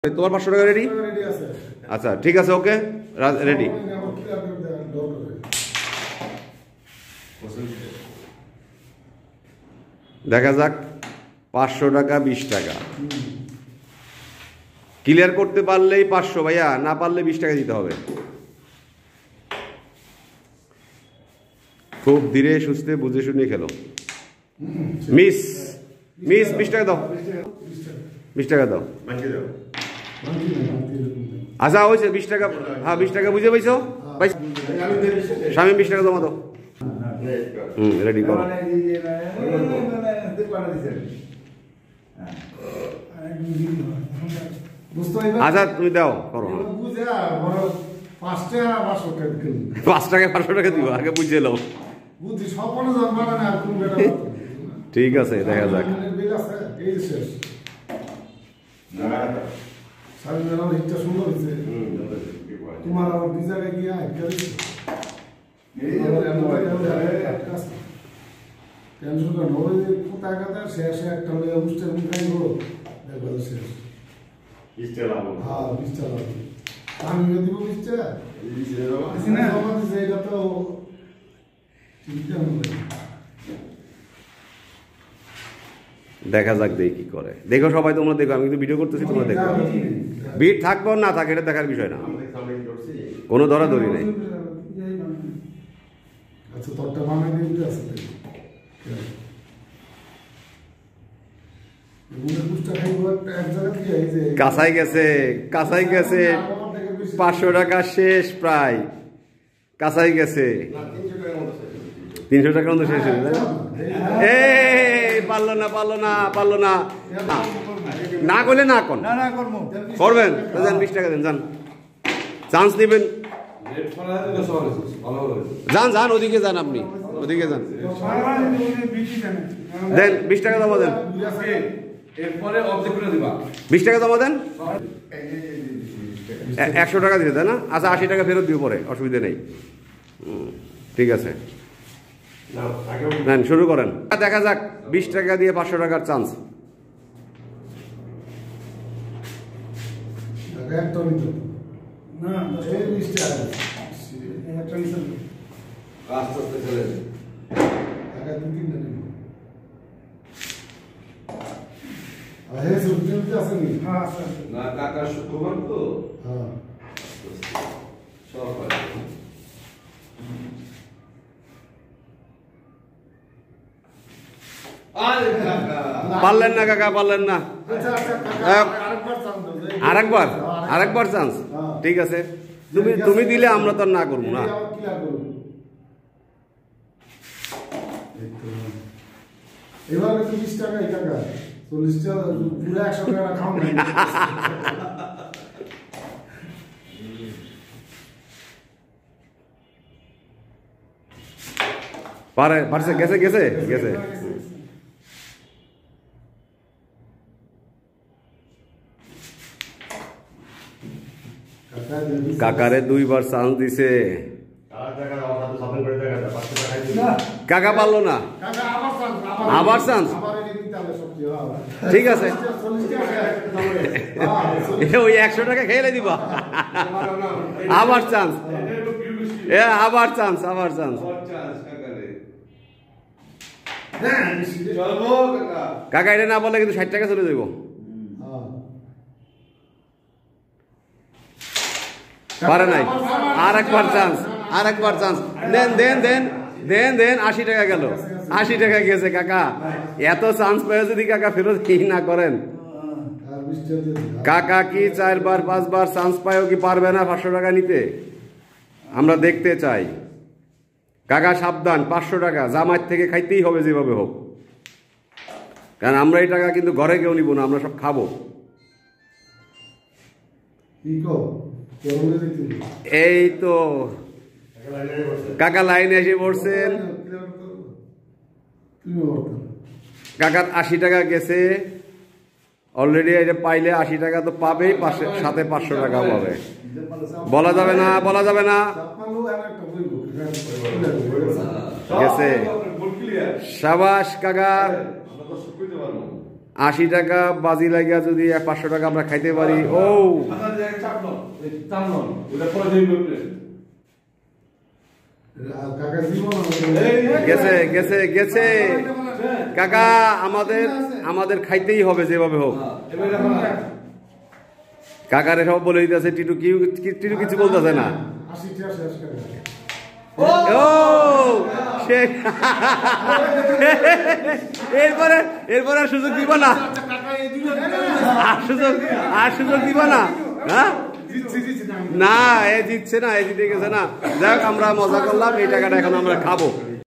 তোমার 500 টাকা রেডি? আচ্ছা ঠিক আছে, ওকে রেডি। দেখা যাক 500 টাকা 20 টাকা ক্লিয়ার করতে পারলেই 500 ভাইয়া, না পারলে 20 টাকা দিতে হবে। খুব ধীরে সুস্থে বুঝে শুনে খেলো। মিস 20 টাকা দাও, 20 টাকা দাও। আচ্ছা হয়েছে 20 টাকা। হ্যাঁ 20 টাকা বুঝে পাইছো? স্বামী 20 টাকা জমা দাও। রেডি করো। আচ্ছা তুমি দাও, করো। 5 টাকা 500 টাকা দিব, আগে বুঝে নাও। ঠিক আছে, দেখা যাক। দেখা যাক দেখি কি করে। দেখো সবাই, তোমরা দেখো, আমি কিন্তু ভিডিও করতেছি, তোমরা দেখো। ভিড় থাকবো না থাকে এটা দেখার বিষয় না, কোনো ধরাধরি নেই। কাছাই গেছে, কাছাই গেছে, 500 টাকা শেষ, প্রায় কাছাই গেছে। 300 টাকার মতো শেষ হয়ে যায়। পারলো না, পারলো না, পারলো না। না করলে না করবেন, 20 টাকা দেন, যান, চান্স নেবেন, যান যান, ওদিকে যান, আপনি ওদিকে যান, দেন 20 টাকা জমা দেন, 20 টাকা জমা দেন। 100 টাকা দিতে তাই না? আচ্ছা 80 টাকা ফেরত দিব পরে, অসুবিধা নেই। ঠিক আছে, নেন শুরু করেন। দেখা যাক 20 টাকা দিয়ে 500 টাকার চান্স। পারলেন না কাকা, পারলেন না। আরেকবার চান্স। ঠিক আছে, তুমি দিলে আমরা তো না করবো না। পারছে, গেছে গেছে গেছে। কাকারে 2 বার চান্স দিছে, কাকা পারলো না, আবার চান্স। ঠিক আছে, ওই 100 টাকা খেয়ে দিবা। আবার চান্স, আবার চান্স, আবার চান্স। কাকা এটা না বলে কিন্তু 60 টাকা চলে যাবো। পারে নাই, আরেকবার চান্স, আরেকবার চান্স। দেন দেন দেন দেন দেন, 80 টাকা গেল, 80 টাকা গেছে। কাকা এত চান্স পেয়ে যদি কাকা ফেরত কি না করেন? কাকা কি 4 বার 5 বার চান্স পায়ও কি পারবে না 500 টাকা নিতে? আমরা দেখতে চাই। কাকা সাবধান, 500 টাকা জামাত থেকে খাইতেই হবে যেভাবে হোক, কারণ আমরা এই টাকা কিন্তু ঘরে কেউ নিব না, আমরা সব খাবো। এই তো কাকা লাইনে এসে পড়ছেন। কাকার 80 টাকা গেছে অলরেডি। এটা পাইলে 80 টাকা তো পাবেই, সাথে 500 টাকা পাবে। বলা যাবে না, বলা যাবে না। গেছে, সাবাস কাকা। 80 টাকা বাজি লাগিয়া যদি 500 টাকা আমরা খাইতে পারি। ও গেছে গেছে গেছে কাকা, আমাদের খাইতেই হবে যেভাবে হোক। কাকার সব বলে দিতেছে, টিটু টিটু কিছু বলতেছে না। ও এরপরে আর সুযোগ দিব না, আর সুযোগ দিব না। হ্যাঁ না, এ জিতছে না, এ জিতে গেছে না। যাই হোক, আমরা মজা করলাম, এই টাকাটা এখন আমরা খাবো।